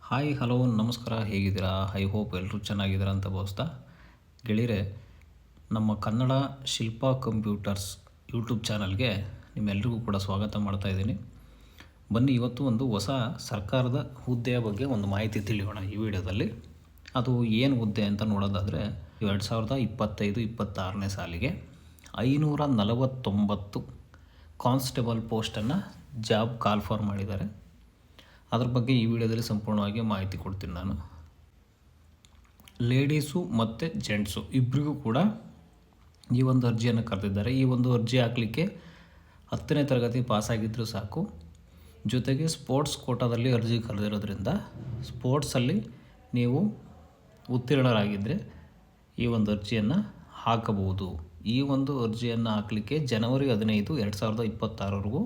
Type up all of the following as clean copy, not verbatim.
Hi hello ನಮಸ್ಕಾರ, ಹೇಗಿದ್ದೀರಾ? I hope ಎಲ್ಲರೂ ಚೆನ್ನಾಗಿದ್ದೀರಾ ಅಂತ ಭಾವಿಸ್ತಾ ಗೆಳೆಯರೆ, ನಮ್ಮ ಕನ್ನಡ ಶಿಲ್ಪಾ ಕಂಪ್ಯೂಟರ್ಸ್ ಯೂಟ್ಯೂಬ್ ಚಾನಲ್ಗೆ ನಿಮ್ಮೆಲ್ಲರಿಗೂ ಕೂಡ ಸ್ವಾಗತ ಮಾಡ್ತಾ ಇದ್ದೀನಿ. ಬನ್ನಿ, ಇವತ್ತು ಒಂದು ಹೊಸ ಸರ್ಕಾರದ ಹುದ್ದೆಯ ಬಗ್ಗೆ ಒಂದು ಮಾಹಿತಿ ತಿಳಿಯೋಣ ಈ ವಿಡಿಯೋದಲ್ಲಿ. ಅದು ಏನು ಹುದ್ದೆ ಅಂತ ನೋಡೋದಾದರೆ, 2025-26ನೇ ಸಾಲಿಗೆ 549 ಕಾನ್ಸ್ಟೇಬಲ್ ಪೋಸ್ಟನ್ನು ಜಾಬ್ ಕಾಲ್ಫರ್ ಮಾಡಿದ್ದಾರೆ. ಅದ್ರ ಬಗ್ಗೆ ಈ ವಿಡಿಯೋದಲ್ಲಿ ಸಂಪೂರ್ಣವಾಗಿ ಮಾಹಿತಿ ಕೊಡ್ತೀನಿ ನಾನು. ಲೇಡೀಸು ಮತ್ತು ಜೆಂಟ್ಸು ಇಬ್ಬರಿಗೂ ಕೂಡ ಈ ಒಂದು ಅರ್ಜಿಯನ್ನು ಕರೆದಿದ್ದಾರೆ. ಈ ಒಂದು ಅರ್ಜಿ ಹಾಕಲಿಕ್ಕೆ 10ನೇ ತರಗತಿ ಪಾಸಾಗಿದ್ದರೂ ಸಾಕು. ಜೊತೆಗೆ ಸ್ಪೋರ್ಟ್ಸ್ ಕೋಟಾದಲ್ಲಿ ಅರ್ಜಿ ಕರೆದಿರೋದ್ರಿಂದ ಸ್ಪೋರ್ಟ್ಸಲ್ಲಿ ನೀವು ಉತ್ತೀರ್ಣರಾಗಿದ್ದರೆ ಈ ಒಂದು ಅರ್ಜಿಯನ್ನು ಹಾಕಬಹುದು. ಈ ಒಂದು ಅರ್ಜಿಯನ್ನು ಹಾಕಲಿಕ್ಕೆ ಜನವರಿ 15, 2026ವರೆಗೂ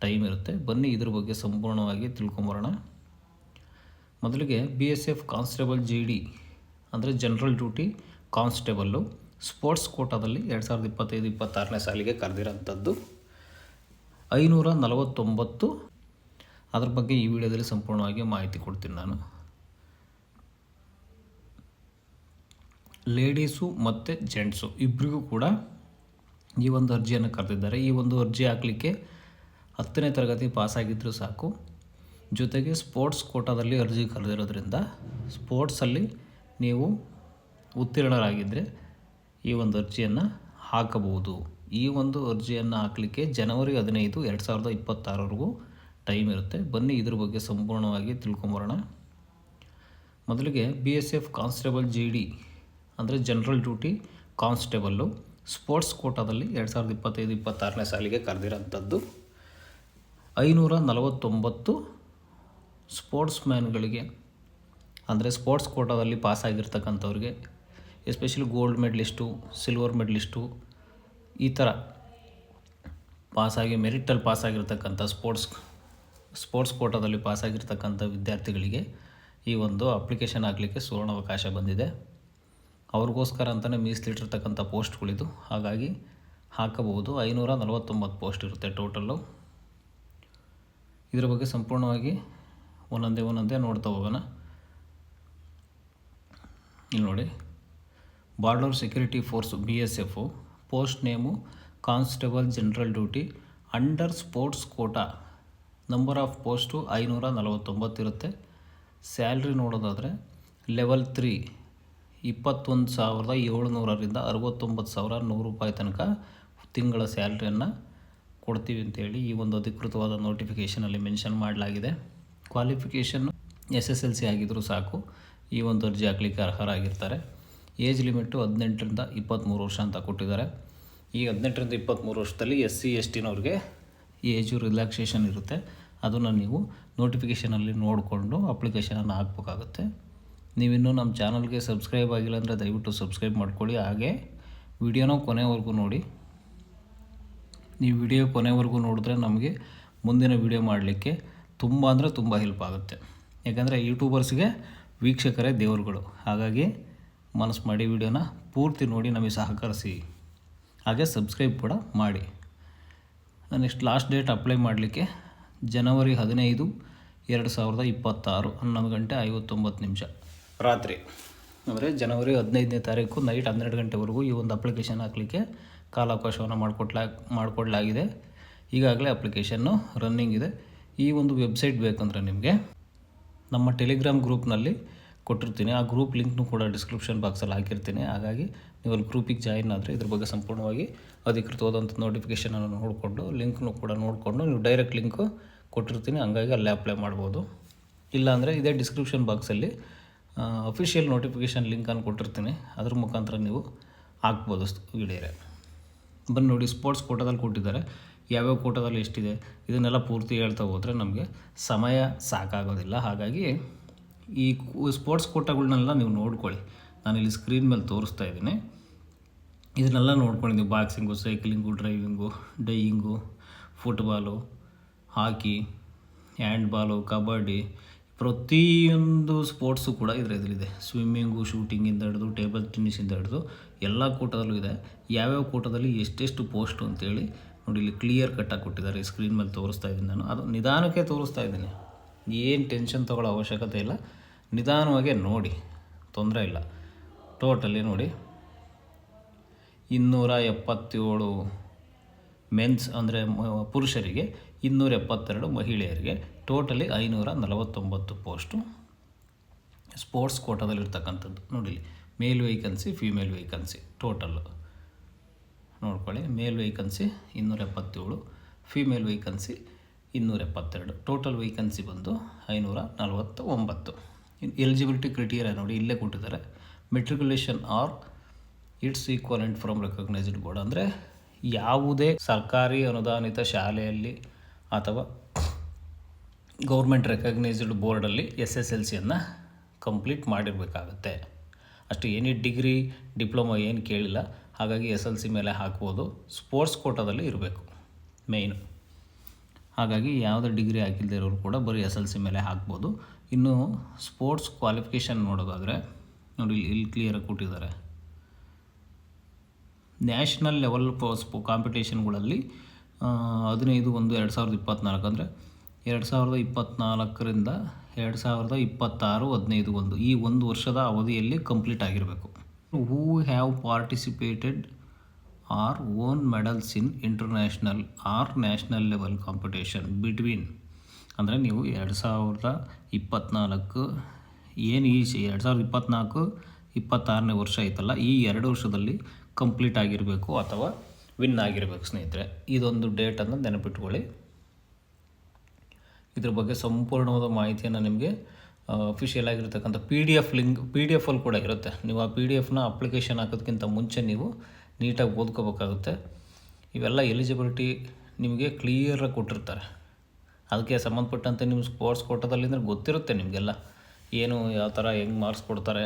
ಟೈಮ್ ಇರುತ್ತೆ. ಬನ್ನಿ, ಇದ್ರ ಬಗ್ಗೆ ಸಂಪೂರ್ಣವಾಗಿ ತಿಳ್ಕೊಂಬರೋಣ. ಮೊದಲಿಗೆ BSF ಕಾನ್ಸ್ಟೇಬಲ್ GD ಅಂದರೆ ಜನರಲ್ ಡ್ಯೂಟಿ ಕಾನ್ಸ್ಟೇಬಲ್ಲು ಸ್ಪೋರ್ಟ್ಸ್ ಕೋಟಾದಲ್ಲಿ 2025-26ನೇ ಸಾಲಿಗೆ ಕರೆದಿರೋಂಥದ್ದು 549. ಅದ್ರ ಬಗ್ಗೆ ಈ ವಿಡಿಯೋದಲ್ಲಿ ಸಂಪೂರ್ಣವಾಗಿ ಮಾಹಿತಿ ಕೊಡ್ತೀನಿ ನಾನು. ಲೇಡೀಸು ಮತ್ತು ಜೆಂಟ್ಸು ಇಬ್ಬರಿಗೂ ಕೂಡ ಈ ಒಂದು ಅರ್ಜಿಯನ್ನು ಕರೆದಿದ್ದಾರೆ. ಈ ಒಂದು ಅರ್ಜಿ ಹಾಕಲಿಕ್ಕೆ 10ನೇ ತರಗತಿ ಪಾಸಾಗಿದ್ದರೂ ಸಾಕು. ಜೊತೆಗೆ ಸ್ಪೋರ್ಟ್ಸ್ ಕೋಟಾದಲ್ಲಿ ಅರ್ಜಿ ಕರೆದಿರೋದ್ರಿಂದ ಸ್ಪೋರ್ಟ್ಸಲ್ಲಿ ನೀವು ಉತ್ತೀರ್ಣರಾಗಿದ್ದರೆ ಈ ಒಂದು ಅರ್ಜಿಯನ್ನು ಹಾಕಬಹುದು. ಈ ಒಂದು ಅರ್ಜಿಯನ್ನು ಹಾಕಲಿಕ್ಕೆ ಜನವರಿ 15, 2026ವರೆಗೂ ಟೈಮ್ ಇರುತ್ತೆ. ಬನ್ನಿ, ಇದ್ರ ಬಗ್ಗೆ ಸಂಪೂರ್ಣವಾಗಿ ತಿಳ್ಕೊಂಬರೋಣ. ಮೊದಲಿಗೆ BSF ಕಾನ್ಸ್ಟೇಬಲ್ GD ಅಂದರೆ ಜನರಲ್ ಡ್ಯೂಟಿ ಕಾನ್ಸ್ಟೇಬಲ್ಲು ಸ್ಪೋರ್ಟ್ಸ್ ಕೋಟಾದಲ್ಲಿ 2025-26ನೇ ಸಾಲಿಗೆ ಕರೆದಿರೋಂಥದ್ದು 549 ಸ್ಪೋರ್ಟ್ಸ್ ಮ್ಯಾನ್ಗಳಿಗೆ, ಅಂದರೆ ಸ್ಪೋರ್ಟ್ಸ್ ಕೋಟಾದಲ್ಲಿ ಪಾಸಾಗಿರ್ತಕ್ಕಂಥವ್ರಿಗೆ, especially gold medalist, silver medalist, ಈ ಥರ ಪಾಸಾಗಿ ಮೆರಿಟಲ್ಲಿ ಪಾಸಾಗಿರ್ತಕ್ಕಂಥ ಸ್ಪೋರ್ಟ್ಸ್ ಕೋಟಾದಲ್ಲಿ ಪಾಸಾಗಿರ್ತಕ್ಕಂಥ ವಿದ್ಯಾರ್ಥಿಗಳಿಗೆ ಈ ಒಂದು ಅಪ್ಲಿಕೇಶನ್ ಹಾಕಲಿಕ್ಕೆ ಸುವರ್ಣಾವಕಾಶ ಬಂದಿದೆ. ಅವ್ರಿಗೋಸ್ಕರ ಅಂತಲೇ ಮೀಸಲಿಟ್ಟಿರ್ತಕ್ಕಂಥ ಪೋಸ್ಟ್ಗಳಿದು. ಹಾಗಾಗಿ ಹಾಕಬಹುದು. 549 ಪೋಸ್ಟ್ ಇರುತ್ತೆ ಟೋಟಲ್ಲು. ಇದರ ಬಗ್ಗೆ ಸಂಪೂರ್ಣವಾಗಿ ಒಂದೊಂದೇ ನೋಡ್ತಾ ಹೋಗೋಣ. ಇಲ್ಲಿ ನೋಡಿ, border security force BSF post name constable general duty under sports Kota. Number of post 549 ಇರುತ್ತೆ. ಸ್ಯಾಲ್ರಿ ನೋಡೋದಾದರೆ ಲೆವೆಲ್ 3 21,700ರಿಂದ 69,100 ರೂಪಾಯಿ ತನಕ ತಿಂಗಳ ಸ್ಯಾಲ್ರಿಯನ್ನು ಕೊಡ್ತೀವಿ ಅಂತೇಳಿ ಈ ಒಂದು ಅಧಿಕೃತವಾದ ನೋಟಿಫಿಕೇಷನಲ್ಲಿ ಮೆನ್ಷನ್ ಮಾಡಲಾಗಿದೆ. ಕ್ವಾಲಿಫಿಕೇಷನ್ನು SSLC ಆಗಿದ್ದರೂ ಸಾಕು ಈ ಒಂದು ಅರ್ಜಿ ಹಾಕಲಿಕ್ಕೆ ಅರ್ಹರಾಗಿರ್ತಾರೆ. ಏಜ್ ಲಿಮಿಟು 18ರಿಂದ 23 ವರ್ಷ ಅಂತ ಕೊಟ್ಟಿದ್ದಾರೆ. ಈ 18ರಿಂದ 23 ವರ್ಷದಲ್ಲಿ SC STನವ್ರಿಗೆ ಏಜು ರಿಲ್ಯಾಕ್ಸೇಷನ್ ಇರುತ್ತೆ. ಅದನ್ನು ನೀವು ನೋಟಿಫಿಕೇಷನಲ್ಲಿ ನೋಡಿಕೊಂಡು ಅಪ್ಲಿಕೇಶನನ್ನು ಹಾಕಬೇಕಾಗುತ್ತೆ. ನೀವಿನ್ನೂ ನಮ್ಮ ಚಾನಲ್ಗೆ ಸಬ್ಸ್ಕ್ರೈಬ್ ಆಗಿಲ್ಲ ಅಂದರೆ ದಯವಿಟ್ಟು ಸಬ್ಸ್ಕ್ರೈಬ್ ಮಾಡ್ಕೊಳ್ಳಿ. ಹಾಗೆ ವಿಡಿಯೋನ ಕೊನೆವರೆಗೂ ನೋಡಿ. ನೀವು ವಿಡಿಯೋ ಕೊನೆವರೆಗೂ ನೋಡಿದ್ರೆ ನಮಗೆ ಮುಂದಿನ ವಿಡಿಯೋ ಮಾಡಲಿಕ್ಕೆ ತುಂಬ ಹೆಲ್ಪ್ ಆಗುತ್ತೆ. ಯಾಕಂದರೆ ಯೂಟ್ಯೂಬರ್ಸ್ಗೆ ವೀಕ್ಷಕರೇ ದೇವರುಗಳು. ಹಾಗಾಗಿ ಮನಸ್ಸು ಮಾಡಿ ವಿಡಿಯೋನ ಪೂರ್ತಿ ನೋಡಿ ನಮಗೆ ಸಹಕರಿಸಿ. ಹಾಗೆ ಸಬ್ಸ್ಕ್ರೈಬ್ ಕೂಡ ಮಾಡಿ. ನೆಕ್ಸ್ಟ್ ಲಾಸ್ಟ್ ಡೇಟ್ ಅಪ್ಲೈ ಮಾಡಲಿಕ್ಕೆ ಜನವರಿ 15, 2026 11 ಗಂಟೆ 59 ನಿಮಿಷ ರಾತ್ರಿ, ಅಂದರೆ ಜನವರಿ 15ನೇ ತಾರೀಕು ನೈಟ್ 12 ಗಂಟೆವರೆಗೂ ಈ ಒಂದು ಅಪ್ಲಿಕೇಶನ್ ಹಾಕಲಿಕ್ಕೆ ಕಾಲಾವಕಾಶವನ್ನು ಮಾಡಿಕೊಡ್ಲಾಗಿದೆ. ಈಗಾಗಲೇ ಅಪ್ಲಿಕೇಶನ್ನು ರನ್ನಿಂಗ್ ಇದೆ. ಈ ಒಂದು ವೆಬ್ಸೈಟ್ ಬೇಕಂದರೆ ನಿಮಗೆ ನಮ್ಮ ಟೆಲಿಗ್ರಾಮ್ ಗ್ರೂಪ್ನಲ್ಲಿ ಕೊಟ್ಟಿರ್ತೀನಿ. ಆ ಗ್ರೂಪ್ ಲಿಂಕ್ನು ಕೂಡ ಡಿಸ್ಕ್ರಿಪ್ಷನ್ ಬಾಕ್ಸಲ್ಲಿ ಹಾಕಿರ್ತೀನಿ. ಹಾಗಾಗಿ ನೀವು ಅಲ್ಲಿ ಗ್ರೂಪಿಗೆ ಜಾಯಿನ್ ಆದರೆ ಇದ್ರ ಬಗ್ಗೆ ಸಂಪೂರ್ಣವಾಗಿ ಅಧಿಕೃತವಾದಂಥ ನೋಟಿಫಿಕೇಷನನ್ನು ನೋಡಿಕೊಂಡು ಲಿಂಕ್ನು ಕೂಡ ನೋಡಿಕೊಂಡು ನೀವು ಡೈರೆಕ್ಟ್ ಲಿಂಕು ಕೊಟ್ಟಿರ್ತೀನಿ. ಹಂಗಾಗಿ ಅಲ್ಲೇ ಅಪ್ಲೈ ಮಾಡ್ಬೋದು. ಇಲ್ಲಾಂದರೆ ಇದೇ ಡಿಸ್ಕ್ರಿಪ್ಷನ್ ಬಾಕ್ಸಲ್ಲಿ ಅಫಿಷಿಯಲ್ ನೋಟಿಫಿಕೇಷನ್ ಲಿಂಕನ್ನು ಕೊಟ್ಟಿರ್ತೀನಿ. ಅದ್ರ ಮುಖಾಂತರ ನೀವು ಹಾಕ್ಬೋದು ಗೆಳೆಯರೆ. ಬನ್ನಿ ನೋಡಿ, ಸ್ಪೋರ್ಟ್ಸ್ ಕೋಟಾದಲ್ಲಿ ಕೊಟ್ಟಿದ್ದಾರೆ. ಯಾವ್ಯಾವ ಕೋಟಾದಲ್ಲಿ ಎಷ್ಟಿದೆ ಇದನ್ನೆಲ್ಲ ಪೂರ್ತಿ ಹೇಳ್ತಾ ಹೋದರೆ ನಮಗೆ ಸಮಯ ಸಾಕಾಗೋದಿಲ್ಲ. ಹಾಗಾಗಿ ಈ ಸ್ಪೋರ್ಟ್ಸ್ ಕೋಟಾಗಳನ್ನೆಲ್ಲ ನೀವು ನೋಡ್ಕೊಳ್ಳಿ. ನಾನಿಲ್ಲಿ ಸ್ಕ್ರೀನ್ ಮೇಲೆ ತೋರಿಸ್ತಾ ಇದ್ದೀನಿ. ಇದನ್ನೆಲ್ಲ ನೋಡ್ಕೊಂಡಿದ್ದೀವಿ. Boxing, cycling, driving, dying, football, ಹಾಕಿ, ಹ್ಯಾಂಡ್ಬಾಲು, ಕಬಡ್ಡಿ, ಪ್ರತಿಯೊಂದು ಸ್ಪೋರ್ಟ್ಸು ಕೂಡ ಇದರಲ್ಲಿದೆ. ಸ್ವಿಮ್ಮಿಂಗು, ಶೂಟಿಂಗಿಂದ ಹಿಡಿದು ಟೇಬಲ್ ಟೆನ್ನಿಸಿಂದ ಹಿಡಿದು ಎಲ್ಲ ಕೋಟಾದಲ್ಲೂ ಇದೆ. ಯಾವ್ಯಾವ ಕೋಟಾದಲ್ಲಿ ಎಷ್ಟೆಷ್ಟು ಪೋಸ್ಟು ಅಂತೇಳಿ ನೋಡಿ ಇಲ್ಲಿ ಕ್ಲಿಯರ್ ಕಟ್ಟಾಗಿ ಕೊಟ್ಟಿದ್ದಾರೆ. ಸ್ಕ್ರೀನ್ ಮೇಲೆ ತೋರಿಸ್ತಾ ಇದ್ದೀನಿ ನಾನು. ಅದು ನಿಧಾನಕ್ಕೆ ತೋರಿಸ್ತಾ ಇದ್ದೀನಿ. ಏನು ಟೆನ್ಷನ್ ತೊಗೊಳ್ಳೋ ಅವಶ್ಯಕತೆ ಇಲ್ಲ, ನಿಧಾನವಾಗಿ ನೋಡಿ, ತೊಂದರೆ ಇಲ್ಲ. ಟೋಟಲಿ ನೋಡಿ 277 ಮೆನ್ಸ್ ಅಂದರೆ ಪುರುಷರಿಗೆ, 272 ಮಹಿಳೆಯರಿಗೆ, ಟೋಟಲಿ 549 ಪೋಸ್ಟು ಸ್ಪೋರ್ಟ್ಸ್ ಕೋಟಾದಲ್ಲಿರ್ತಕ್ಕಂಥದ್ದು. ನೋಡಿ, male vacancy, female vacancy total ನೋಡ್ಕೊಳ್ಳಿ. Male vacancy 277, female vacancy 272, total vacancy ಬಂದು 549. ಎಲಿಜಿಬಿಲಿಟಿ ಕ್ರೈಟೀರಿಯಾ ನೋಡಿ ಇಲ್ಲೇ ಕೊಟ್ಟಿದ್ದಾರೆ. Matriculation or its equivalent from recognised board, ಅಂದರೆ ಯಾವುದೇ ಸರ್ಕಾರಿ ಅನುದಾನಿತ ಶಾಲೆಯಲ್ಲಿ ಅಥವಾ ಗೌರ್ಮೆಂಟ್ ರೆಕಗ್ನೈಸ್ಡ್ ಬೋರ್ಡಲ್ಲಿ SSLCಯನ್ನು ಕಂಪ್ಲೀಟ್ ಮಾಡಿರಬೇಕಾಗತ್ತೆ ಅಷ್ಟು. ಎನಿ ಡಿಗ್ರಿ ಡಿಪ್ಲೊಮಾ ಏನು ಕೇಳಿಲ್ಲ, ಹಾಗಾಗಿ SLC ಮೇಲೆ ಹಾಕ್ಬೋದು. ಸ್ಪೋರ್ಟ್ಸ್ ಕೋಟಾದಲ್ಲಿ ಇರಬೇಕು ಮೇಯ್ನು, ಹಾಗಾಗಿ ಯಾವುದೇ ಡಿಗ್ರಿ ಹಾಕಿಲ್ಲದೆ ಇರೋರು ಕೂಡ ಬರೀ SLC ಮೇಲೆ ಹಾಕ್ಬೋದು. ಇನ್ನು ಸ್ಪೋರ್ಟ್ಸ್ ಕ್ವಾಲಿಫಿಕೇಷನ್ ನೋಡೋದಾದರೆ ನೋಡಿ ಇಲ್ಲಿ ಕ್ಲಿಯರಾಗಿ ಕೊಟ್ಟಿದ್ದಾರೆ. ನ್ಯಾಷನಲ್ ಲೆವೆಲ್ ಕಾಂಪಿಟೇಷನ್ಗಳಲ್ಲಿ 15/1/2024 ಅಂದರೆ 2024ರಿಂದ 2026 15/1 ಈ ಒಂದು ವರ್ಷದ ಅವಧಿಯಲ್ಲಿ ಕಂಪ್ಲೀಟ್ ಆಗಿರಬೇಕು. Who have participated or won medals in international or national level competition between, ಅಂದರೆ ನೀವು 2024 ಏನು ಈ 2024-26ನೇ ವರ್ಷ ಐತಲ್ಲ, ಈ 2 ವರ್ಷದಲ್ಲಿ ಕಂಪ್ಲೀಟ್ ಆಗಿರಬೇಕು ಅಥವಾ ವಿನ್ ಆಗಿರಬೇಕು ಸ್ನೇಹಿತರೆ. ಇದೊಂದು ಡೇಟನ್ನು ನೆನಪಿಟ್ಕೊಳ್ಳಿ. ಇದ್ರ ಬಗ್ಗೆ ಸಂಪೂರ್ಣವಾದ ಮಾಹಿತಿಯನ್ನು ನಿಮಗೆ ಅಫಿಷಿಯಲ್ ಆಗಿರ್ತಕ್ಕಂಥ PDF ಲಿಂಕ್ PDF ಕೂಡ ಇರುತ್ತೆ. ನೀವು ಆ PDFನ ಅಪ್ಲಿಕೇಶನ್ ಹಾಕೋದಕ್ಕಿಂತ ಮುಂಚೆ ನೀವು ನೀಟಾಗಿ ಓದ್ಕೋಬೇಕಾಗುತ್ತೆ. ಇವೆಲ್ಲ ಎಲಿಜಿಬಿಲಿಟಿ ನಿಮಗೆ ಕ್ಲಿಯರಾಗಿ ಕೊಟ್ಟಿರ್ತಾರೆ. ಅದಕ್ಕೆ ಸಂಬಂಧಪಟ್ಟಂತೆ ನಿಮ್ಮ ಸ್ಪೋರ್ಟ್ಸ್ ಕೋಟಾದಲ್ಲಿ ಅಂದರೆ ಗೊತ್ತಿರುತ್ತೆ ನಿಮಗೆಲ್ಲ, ಏನು ಯಾವ ಥರ ಹೆಂಗೆ ಮಾರ್ಕ್ಸ್ ಕೊಡ್ತಾರೆ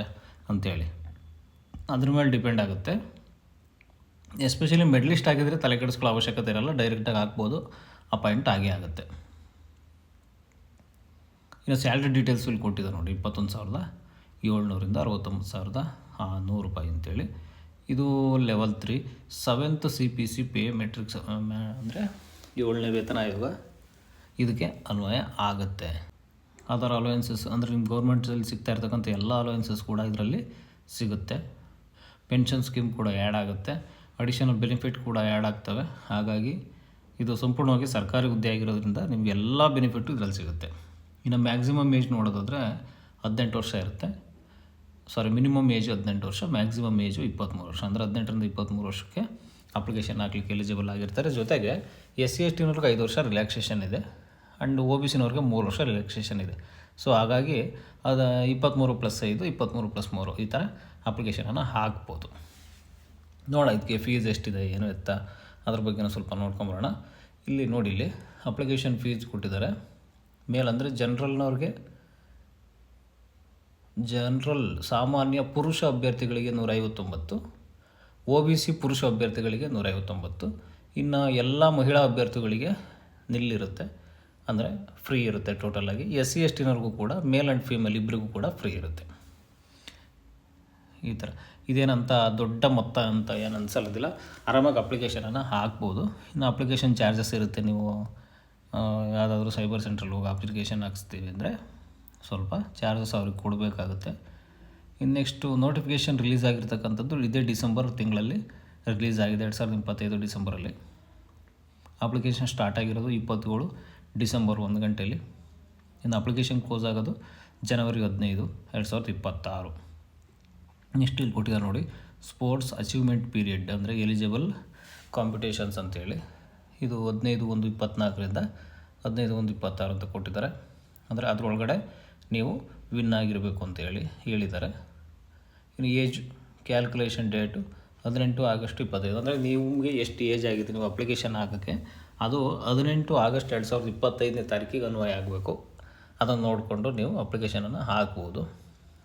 ಅಂಥೇಳಿ. ಅದ್ರ ಮೇಲೆ ಡಿಪೆಂಡ್ ಆಗುತ್ತೆ. ಎಸ್ಪೆಷಲಿ ಮೆಡಲಿಸ್ಟ್ ಆಗಿದ್ದರೆ ತಲೆ ಕೆಡಿಸ್ಕೊಳ್ಳೋ ಅವಶ್ಯಕತೆ ಇರಲ್ಲ, ಡೈರೆಕ್ಟಾಗಿ ಹಾಕ್ಬೋದು, ಅಪಾಯಿಂಟ್ ಆಗೇ ಆಗುತ್ತೆ. ಇನ್ನು ಸ್ಯಾಲ್ರಿ ಡೀಟೇಲ್ಸ್ ಇಲ್ಲಿ ಕೊಟ್ಟಿದ್ದಾರೆ ನೋಡಿ, 21,700ರಿಂದ 69,100 ರೂಪಾಯಿ ಅಂತೇಳಿ. ಇದು level 3 7th CPC pay matrix ಅಂದರೆ 7ನೇ ವೇತನ ಆಯೋಗ ಇದಕ್ಕೆ ಅನ್ವಯ ಆಗುತ್ತೆ. ಅದರ ಅಲೋಯನ್ಸಸ್ ಅಂದರೆ ನಿಮ್ಮ ಗೌರ್ಮೆಂಟಲ್ಲಿ ಸಿಗ್ತಾ ಇರ್ತಕ್ಕಂಥ ಎಲ್ಲ ಅಲೋಯನ್ಸಸ್ ಕೂಡ ಇದರಲ್ಲಿ ಸಿಗುತ್ತೆ. ಪೆನ್ಷನ್ ಸ್ಕೀಮ್ ಕೂಡ ಆ್ಯಡ್ ಆಗುತ್ತೆ, ಅಡಿಷನಲ್ ಬೆನಿಫಿಟ್ ಕೂಡ ಆ್ಯಡ್ ಆಗ್ತವೆ. ಹಾಗಾಗಿ ಇದು ಸಂಪೂರ್ಣವಾಗಿ ಸರ್ಕಾರಿ ಹುದ್ದೆ ಆಗಿರೋದ್ರಿಂದ ನಿಮಗೆ ಎಲ್ಲ ಬೆನಿಫಿಟ್ಟು ಇದರಲ್ಲಿ ಸಿಗುತ್ತೆ. ಇನ್ನು ಮ್ಯಾಕ್ಸಿಮಮ್ ಏಜ್ ನೋಡೋದಾದರೆ 18 ವರ್ಷ ಇರುತ್ತೆ. ಮಿನಿಮಮ್ ಏಜ್ 18 ವರ್ಷ, ಮ್ಯಾಕ್ಸಿಮಮ್ ಏಜು 23 ವರ್ಷ. ಅಂದರೆ 18ರಿಂದ 23 ವರ್ಷಕ್ಕೆ ಅಪ್ಲಿಕೇಶನ್ ಹಾಕ್ಲಿಕ್ಕೆ ಎಲಿಜಿಬಲ್ ಆಗಿರ್ತಾರೆ. ಜೊತೆಗೆ SC STನವ್ರಿಗೆ 5 ವರ್ಷ ರಿಲ್ಯಾಕ್ಸೇಷನ್ ಇದೆ, ಆ್ಯಂಡ್ OBCನವ್ರಿಗೆ 3 ವರ್ಷ ರಿಲ್ಯಾಕ್ಸೇಷನ್ ಇದೆ. ಸೊ ಹಾಗಾಗಿ ಅದು 23+5 23+3 ಈ ಥರ ಅಪ್ಲಿಕೇಶನನ್ನು ಹಾಕ್ಬೋದು. ನೋಡ ಇದಕ್ಕೆ ಫೀಸ್ ಎಷ್ಟಿದೆ ಏನು ಎತ್ತ ಅದ್ರ ಬಗ್ಗೆ ಸ್ವಲ್ಪ ನೋಡ್ಕೊಂಬರೋಣ. ಇಲ್ಲಿ ನೋಡಿ, ಇಲ್ಲಿ ಅಪ್ಲಿಕೇಶನ್ ಫೀಸ್ ಕೊಟ್ಟಿದ್ದಾರೆ. ಮೇಲಂದರೆ ಜನರಲ್ನವ್ರಿಗೆ, ಜನರಲ್ ಸಾಮಾನ್ಯ ಪುರುಷ ಅಭ್ಯರ್ಥಿಗಳಿಗೆ 159, OBC ಪುರುಷ ಅಭ್ಯರ್ಥಿಗಳಿಗೆ 159, ಇನ್ನು ಎಲ್ಲ ಮಹಿಳಾ ಅಭ್ಯರ್ಥಿಗಳಿಗೆ ನಿಲ್ಲಿರುತ್ತೆ, ಅಂದರೆ ಫ್ರೀ ಇರುತ್ತೆ ಟೋಟಲಾಗಿ. SC STನವ್ರಿಗೂ ಕೂಡ ಮೇಲ್ ಆ್ಯಂಡ್ ಫೀಮೇಲ್ ಇಬ್ಬರಿಗೂ ಕೂಡ ಫ್ರೀ ಇರುತ್ತೆ. ಈ ಥರ ಇದೇನಂತ ದೊಡ್ಡ ಮೊತ್ತ ಅಂತ ಏನು ಅನ್ಸಲ್ಲದಿಲ್ಲ, ಆರಾಮಾಗಿ ಅಪ್ಲಿಕೇಶನನ್ನು ಹಾಕ್ಬೋದು. ಇನ್ನು ಅಪ್ಲಿಕೇಶನ್ ಚಾರ್ಜಸ್ ಇರುತ್ತೆ. ನೀವು ಯಾವುದಾದ್ರೂ ಸೈಬರ್ ಸೆಂಟ್ರಲ್ಲಿ ಹೋಗಿ ಅಪ್ಲಿಕೇಶನ್ ಹಾಕ್ಸ್ತೀವಿ ಅಂದರೆ ಸ್ವಲ್ಪ ಚಾರ್ಜಸ್ ಅವ್ರಿಗೆ ಕೊಡಬೇಕಾಗುತ್ತೆ. ಇನ್ನು ನೆಕ್ಸ್ಟು ನೋಟಿಫಿಕೇಷನ್ ರಿಲೀಸ್ ಆಗಿರ್ತಕ್ಕಂಥದ್ದು ಇದೇ ಡಿಸೆಂಬರ್ ತಿಂಗಳಲ್ಲಿ ರಿಲೀಸ್ ಆಗಿದೆ, 2025 ಡಿಸೆಂಬರಲ್ಲಿ. ಅಪ್ಲಿಕೇಶನ್ ಸ್ಟಾರ್ಟ್ ಆಗಿರೋದು 27 ಡಿಸೆಂಬರ್ 1 ಗಂಟೆಯಲ್ಲಿ. ಇನ್ನು ಅಪ್ಲಿಕೇಶನ್ ಕ್ಲೋಸ್ ಆಗೋದು ಜನವರಿ 15, 2026. ನೆಕ್ಸ್ಟ್ ಇಲ್ಲಿ ಕೊಟ್ಟಿದ್ದಾರೆ ನೋಡಿ, ಸ್ಪೋರ್ಟ್ಸ್ ಅಚೀವ್ಮೆಂಟ್ ಪೀರಿಯಡ್ ಅಂದರೆ ಎಲಿಜಿಬಲ್ ಕಾಂಪಿಟೇಷನ್ಸ್ ಅಂತೇಳಿ. ಇದು 15/1/24ರಿಂದ 15/1/26 ಅಂತ ಕೊಟ್ಟಿದ್ದಾರೆ. ಅಂದರೆ ಅದರೊಳಗಡೆ ನೀವು ವಿನ್ ಆಗಿರಬೇಕು ಅಂತೇಳಿ ಹೇಳಿದ್ದಾರೆ. ಇನ್ನು ಏಜ್ ಕ್ಯಾಲ್ಕುಲೇಷನ್ ಡೇಟು 18 ಆಗಸ್ಟ್ 25. ಅಂದರೆ ನಿಮಗೆ ಎಷ್ಟು ಏಜ್ ಆಗಿದೆ ನೀವು ಅಪ್ಲಿಕೇಶನ್ ಹಾಕೋಕ್ಕೆ, ಅದು 18 ಆಗಸ್ಟ್ 2025ನೇ ತಾರೀಕಿಗೆ ಅನ್ವಯ ಆಗಬೇಕು. ಅದನ್ನು ನೋಡಿಕೊಂಡು ನೀವು ಅಪ್ಲಿಕೇಶನನ್ನು ಹಾಕ್ಬೋದು.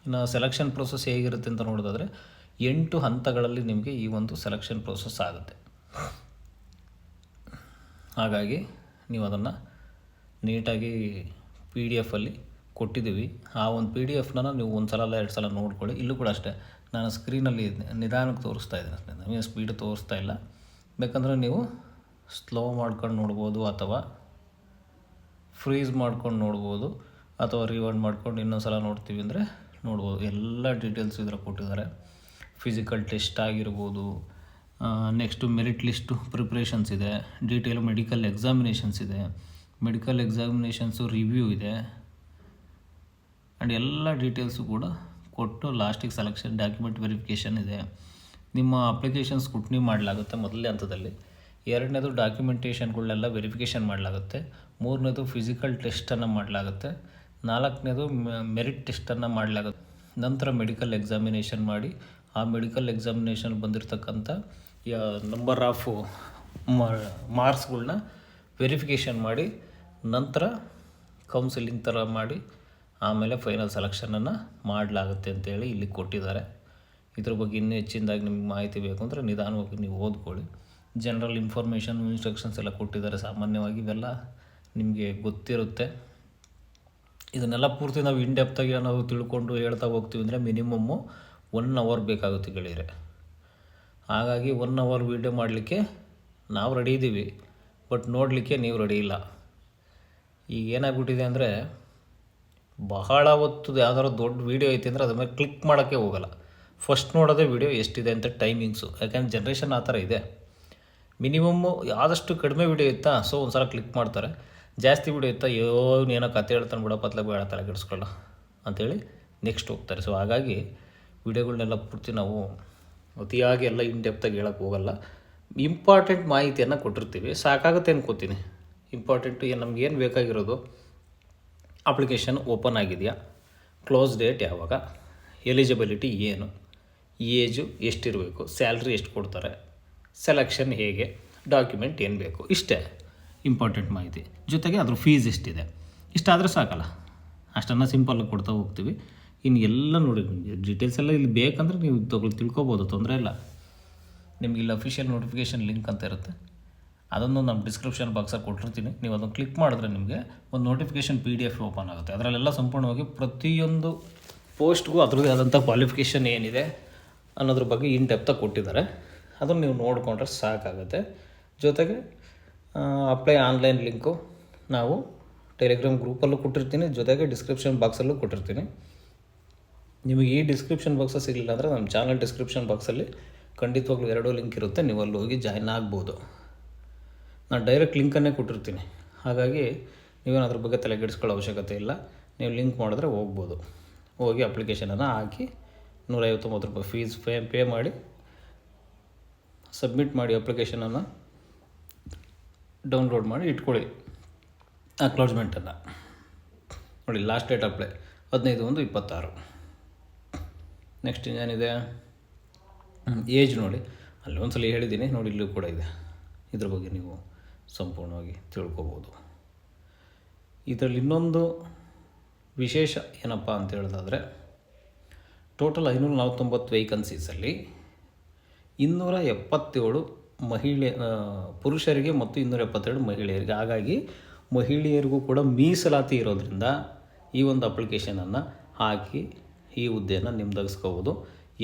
ಇನ್ನು ಸೆಲೆಕ್ಷನ್ ಪ್ರೋಸೆಸ್ ಹೇಗಿರುತ್ತೆ ಅಂತ ನೋಡೋದಾದರೆ 8 ಹಂತಗಳಲ್ಲಿ ನಿಮಗೆ ಈ ಒಂದು ಸೆಲೆಕ್ಷನ್ ಪ್ರೋಸೆಸ್ ಆಗುತ್ತೆ. ಹಾಗಾಗಿ ನೀವು ಅದನ್ನು ನೀಟಾಗಿ PDF ಕೊಟ್ಟಿದ್ದೀವಿ. ಆ ಒಂದು PDF ನೀವು ಒಂದು ಸಲ ಅಲ್ಲ 2 ಸಲ ನೋಡ್ಕೊಳ್ಳಿ. ಇಲ್ಲೂ ಕೂಡ ಅಷ್ಟೇ, ನಾನು ಸ್ಕ್ರೀನಲ್ಲಿ ನಿಧಾನಕ್ಕೆ ತೋರಿಸ್ತಾ ಇದ್ದೀನಿ, ನಮಗೆ ಸ್ಪೀಡ್ ತೋರಿಸ್ತಾ ಇಲ್ಲ. ಬೇಕಂದರೆ ನೀವು ಸ್ಲೋ ಮಾಡ್ಕೊಂಡು ನೋಡ್ಬೋದು ಅಥವಾ ಫ್ರೀಸ್ ಮಾಡ್ಕೊಂಡು ನೋಡ್ಬೋದು. ಅಥವಾ ರಿವೈಂಡ್ ಮಾಡ್ಕೊಂಡು ಇನ್ನೊಂದು ಸಲ ನೋಡ್ತೀವಿ ಅಂದರೆ ನೋಡ್ಬೋದು. ಎಲ್ಲ ಡೀಟೇಲ್ಸ್ ಇದ್ರಲ್ಲಿ ಕೊಟ್ಟಿದ್ದಾರೆ. ಫಿಸಿಕಲ್ ಟೆಸ್ಟ್ ಆಗಿರ್ಬೋದು, ನೆಕ್ಸ್ಟು ಮೆರಿಟ್ ಲಿಸ್ಟು ಪ್ರಿಪ್ರೇಷನ್ಸ್ ಇದೆ, ಡೀಟೇಲ್ ಮೆಡಿಕಲ್ ಎಕ್ಸಾಮಿನೇಷನ್ಸ್ ಇದೆ, ಮೆಡಿಕಲ್ ಎಕ್ಸಾಮಿನೇಷನ್ಸು ರಿವ್ಯೂ ಇದೆ, ಆ್ಯಂಡ್ ಎಲ್ಲ ಡೀಟೇಲ್ಸು ಕೂಡ ಕೊಟ್ಟು ಲಾಸ್ಟಿಗೆ ಸೆಲೆಕ್ಷನ್ ಡಾಕ್ಯುಮೆಂಟ್ ವೆರಿಫಿಕೇಷನ್ ಇದೆ. ನಿಮ್ಮ ಅಪ್ಲಿಕೇಶನ್ ಸ್ಕ್ರೂಟ್ನಿ ಮಾಡಲಾಗುತ್ತೆ ಮೊದಲನೇ ಹಂತದಲ್ಲಿ. ಎರಡನೇದು ಡಾಕ್ಯುಮೆಂಟೇಷನ್ಗಳನ್ನೆಲ್ಲ ವೆರಿಫಿಕೇಷನ್ ಮಾಡಲಾಗುತ್ತೆ. ಮೂರನೇದು ಫಿಸಿಕಲ್ ಟೆಸ್ಟನ್ನು ಮಾಡಲಾಗುತ್ತೆ. ನಾಲ್ಕನೇದು ಮೆರಿಟ್ ಟೆಸ್ಟನ್ನು ಮಾಡಲಾಗುತ್ತೆ. ನಂತರ ಮೆಡಿಕಲ್ ಎಕ್ಸಾಮಿನೇಷನ್ ಮಾಡಿ ಆ ಮೆಡಿಕಲ್ ಎಕ್ಸಾಮಿನೇಷನ್ ಬಂದಿರತಕ್ಕಂಥ ನಂಬರ್ ಆಫ್ ಮಾರ್ಕ್ಸ್ಗಳ್ನ ವೆರಿಫಿಕೇಷನ್ ಮಾಡಿ ನಂತರ ಕೌನ್ಸಿಲಿಂಗ್ ಥರ ಮಾಡಿ ಆಮೇಲೆ ಫೈನಲ್ ಸೆಲೆಕ್ಷನನ್ನು ಮಾಡಲಾಗುತ್ತೆ ಅಂತೇಳಿ ಇಲ್ಲಿ ಕೊಟ್ಟಿದ್ದಾರೆ. ಇದ್ರ ಬಗ್ಗೆ ಇನ್ನೂ ಹೆಚ್ಚಿನದಾಗಿ ನಿಮಗೆ ಮಾಹಿತಿ ಬೇಕು ಅಂದರೆ ನಿಧಾನವಾಗಿ ನೀವು ಓದ್ಕೊಳ್ಳಿ. ಜನರಲ್ ಇನ್ಫಾರ್ಮೇಷನ್ ಇನ್ಸ್ಟ್ರಕ್ಷನ್ಸ್ ಎಲ್ಲ ಕೊಟ್ಟಿದ್ದಾರೆ. ಸಾಮಾನ್ಯವಾಗಿ ಇವೆಲ್ಲ ನಿಮಗೆ ಗೊತ್ತಿರುತ್ತೆ. ಇದನ್ನೆಲ್ಲ ಪೂರ್ತಿ ನಾವು ಇನ್ಡೆಪ್ತಾಗಿ ನಾವು ತಿಳ್ಕೊಂಡು ಹೇಳ್ತಾ ಹೋಗ್ತೀವಿ ಅಂದರೆ ಮಿನಿಮಮ್ಮು 1 ಅವರ್ ಬೇಕಾಗುತ್ತೆ ಗೆಳೆಯರೆ. ಹಾಗಾಗಿ 1 ಅವರ್ ವೀಡಿಯೋ ಮಾಡಲಿಕ್ಕೆ ನಾವು ರೆಡಿ ಇದ್ದೀವಿ, ಬಟ್ ನೋಡಲಿಕ್ಕೆ ನೀವು ರೆಡಿ ಇಲ್ಲ. ಈಗ ಏನಾಗ್ಬಿಟ್ಟಿದೆ ಅಂದರೆ ಬಹಳ ಹೊತ್ತು ಯಾವ್ದಾದ್ರು ದೊಡ್ಡ ವೀಡಿಯೋ ಐತಿ ಅಂದರೆ ಅದ್ರ ಮೇಲೆ ಕ್ಲಿಕ್ ಮಾಡೋಕ್ಕೆ ಹೋಗಲ್ಲ. ಫಸ್ಟ್ ನೋಡೋದೇ ವೀಡಿಯೋ ಎಷ್ಟಿದೆ ಅಂತ ಟೈಮಿಂಗ್ಸು. ಯಾಕೆಂದರೆ ಜನ್ರೇಷನ್ ಆ ಥರ ಇದೆ. ಮಿನಿಮಮ್ಮು ಆದಷ್ಟು ಕಡಿಮೆ ವೀಡಿಯೋ ಇತ್ತಾ ಸೊ ಒಂದು ಸಲ ಕ್ಲಿಕ್ ಮಾಡ್ತಾರೆ. ಜಾಸ್ತಿ ವೀಡಿಯೋ ಇತ್ತಾ ಏನೋ ಕತೆ ಹೇಳ್ತಾನೆ ಬಿಡೋ ಪತ್ಲಾಗ ಬೇಡ ತಲೆ ಕೆಡಿಸ್ಕೊಳ್ಳೋ ಅಂಥೇಳಿ ನೆಕ್ಸ್ಟ್ ಹೋಗ್ತಾರೆ. ಸೊ ಹಾಗಾಗಿ ವೀಡಿಯೋಗಳನ್ನೆಲ್ಲ ಪೂರ್ತಿ ನಾವು ಅತಿಯಾಗಿ ಎಲ್ಲ ಇನ್ಡೆಪ್ತಾಗಿ ಹೇಳೋಕ್ಕೆ ಹೋಗಲ್ಲ. ಇಂಪಾರ್ಟೆಂಟ್ ಮಾಹಿತಿಯನ್ನು ಕೊಟ್ಟಿರ್ತೀವಿ, ಸಾಕಾಗುತ್ತೆ ಅನ್ಕೋತೀನಿ. ಇಂಪಾರ್ಟೆಂಟು ನಮಗೇನು ಬೇಕಾಗಿರೋದು, ಅಪ್ಲಿಕೇಶನ್ ಓಪನ್ ಆಗಿದೆಯಾ, ಕ್ಲೋಸ್ ಡೇಟ್ ಯಾವಾಗ, ಎಲಿಜಿಬಿಲಿಟಿ ಏನು, ಏಜು ಎಷ್ಟಿರಬೇಕು, ಸ್ಯಾಲ್ರಿ ಎಷ್ಟು ಕೊಡ್ತಾರೆ, ಸೆಲೆಕ್ಷನ್ ಹೇಗೆ, ಡಾಕ್ಯುಮೆಂಟ್ ಏನು ಬೇಕು, ಇಷ್ಟೇ ಇಂಪಾರ್ಟೆಂಟ್ ಮಾಹಿತಿ. ಜೊತೆಗೆ ಅದ್ರ ಫೀಸ್ ಎಷ್ಟಿದೆ, ಇಷ್ಟಾದರೆ ಸಾಕಲ್ಲ. ಅಷ್ಟನ್ನು ಸಿಂಪಲ್ಲಾಗಿ ಕೊಡ್ತಾ ಹೋಗ್ತೀವಿ. ಇನ್ನು ಎಲ್ಲ ನೋಡಿ ಡೀಟೇಲ್ಸ್ ಎಲ್ಲ ಇಲ್ಲಿ ಬೇಕಂದ್ರೆ ನೀವು ತಿಳ್ಕೊಬೋದು, ತೊಂದರೆ ಇಲ್ಲ. ನಿಮ್ಗೆ ಇಲ್ಲಿ ಅಫಿಷಿಯಲ್ ನೋಟಿಫಿಕೇಷನ್ ಲಿಂಕ್ ಅಂತ ಇರುತ್ತೆ, ಅದನ್ನು ನಮ್ಮ ಡಿಸ್ಕ್ರಿಪ್ಷನ್ ಬಾಕ್ಸಲ್ಲಿ ಕೊಟ್ಟಿರ್ತೀನಿ. ನೀವು ಅದನ್ನು ಕ್ಲಿಕ್ ಮಾಡಿದ್ರೆ ನಿಮಗೆ ಒಂದು ನೋಟಿಫಿಕೇಷನ್ PDF ಓಪನ್ ಆಗುತ್ತೆ. ಅದರಲ್ಲೆಲ್ಲ ಸಂಪೂರ್ಣವಾಗಿ ಪ್ರತಿಯೊಂದು ಪೋಸ್ಟ್ಗೂ ಅದರದ್ದೇ ಆದಂಥ ಕ್ವಾಲಿಫಿಕೇಷನ್ ಏನಿದೆ ಅನ್ನೋದ್ರ ಬಗ್ಗೆ ಡೆಪ್ತಾಗಿ ಕೊಟ್ಟಿದ್ದಾರೆ. ಅದನ್ನು ನೀವು ನೋಡಿಕೊಂಡ್ರೆ ಸಾಕಾಗುತ್ತೆ. ಜೊತೆಗೆ ಅಪ್ಲೈ ಆನ್ಲೈನ್ ಲಿಂಕು ನಾವು ಟೆಲಿಗ್ರಾಮ್ ಗ್ರೂಪಲ್ಲೂ ಕೊಟ್ಟಿರ್ತೀನಿ, ಜೊತೆಗೆ ಡಿಸ್ಕ್ರಿಪ್ಷನ್ ಬಾಕ್ಸಲ್ಲೂ ಕೊಟ್ಟಿರ್ತೀನಿ. ನಿಮಗೆ ಈ ಡಿಸ್ಕ್ರಿಪ್ಷನ್ ಬಾಕ್ಸಲ್ಲಿ ಸಿಗಲಿಲ್ಲ ಅಂದರೆ ನಮ್ಮ ಚಾನಲ್ ಡಿಸ್ಕ್ರಿಪ್ಷನ್ ಬಾಕ್ಸಲ್ಲಿ ಖಂಡಿತವಾಗ್ಲೂ 2 ಲಿಂಕ್ ಇರುತ್ತೆ, ನೀವು ಅಲ್ಲಿ ಹೋಗಿ ಜಾಯ್ನ್ ಆಗ್ಬೋದು. ನಾನು ಡೈರೆಕ್ಟ್ ಲಿಂಕನ್ನೇ ಕೊಟ್ಟಿರ್ತೀನಿ. ಹಾಗಾಗಿ ನೀವೇನು ಅದ್ರ ಬಗ್ಗೆ ತಲೆಗೆಡಿಸ್ಕೊಳ್ಳೋ ಅವಶ್ಯಕತೆ ಇಲ್ಲ. ನೀವು ಲಿಂಕ್ ಮಾಡಿದ್ರೆ ಹೋಗ್ಬೋದು. ಹೋಗಿ ಅಪ್ಲಿಕೇಶನನ್ನು ಹಾಕಿ ₹159 ಫೀಸ್ ಪೇ ಮಾಡಿ ಸಬ್ಮಿಟ್ ಮಾಡಿ ಅಪ್ಲಿಕೇಶನನ್ನು ಡೌನ್ಲೋಡ್ ಮಾಡಿ ಇಟ್ಕೊಳ್ಳಿ ಅಕ್ನಾಲಜ್ಮೆಂಟನ್ನು. ನೋಡಿ ಲಾಸ್ಟ್ ಡೇಟ್ ಅಪ್ಲೈ 15/1/26. ನೆಕ್ಸ್ಟ್ ಇನ್ನೇನಿದೆ, ಏಜ್ ನೋಡಿ ಅಲ್ಲಿ ಒಂದು ಸಲ ಹೇಳಿದ್ದೀನಿ ನೋಡಿ, ಇಲ್ಲೂ ಕೂಡ ಇದೆ. ಇದ್ರ ಬಗ್ಗೆ ನೀವು ಸಂಪೂರ್ಣವಾಗಿ ತಿಳ್ಕೊಬೋದು. ಇದರಲ್ಲಿ ಇನ್ನೊಂದು ವಿಶೇಷ ಏನಪ್ಪ ಅಂತ ಹೇಳೋದಾದರೆ, ಟೋಟಲ್ 549 ವೇಕನ್ಸೀಸಲ್ಲಿ 277 ಪುರುಷರಿಗೆ ಮತ್ತು 272 ಮಹಿಳೆಯರಿಗೆ. ಹಾಗಾಗಿ ಮಹಿಳೆಯರಿಗೂ ಕೂಡ ಮೀಸಲಾತಿ ಇರೋದ್ರಿಂದ ಈ ಒಂದು ಅಪ್ಲಿಕೇಶನನ್ನು ಹಾಕಿ ಈ ಹುದ್ದೆಯನ್ನು ನಿಮ್ಮದಾಗಿಸ್ಕೋಬೋದು.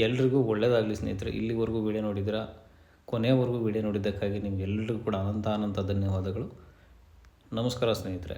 ಎಲ್ರಿಗೂ ಒಳ್ಳೆಯದಾಗಲಿ ಸ್ನೇಹಿತರೆ. ಇಲ್ಲಿವರೆಗೂ ವಿಡಿಯೋ ನೋಡಿದ್ದೀರಾ, ಕೊನೆಯವರೆಗೂ ವಿಡಿಯೋ ನೋಡಿದ್ದಕ್ಕಾಗಿ ನಿಮಗೆಲ್ಲರಿಗೂ ಕೂಡ ಅನಂತ ಧನ್ಯವಾದಗಳು. ನಮಸ್ಕಾರ ಸ್ನೇಹಿತರೆ.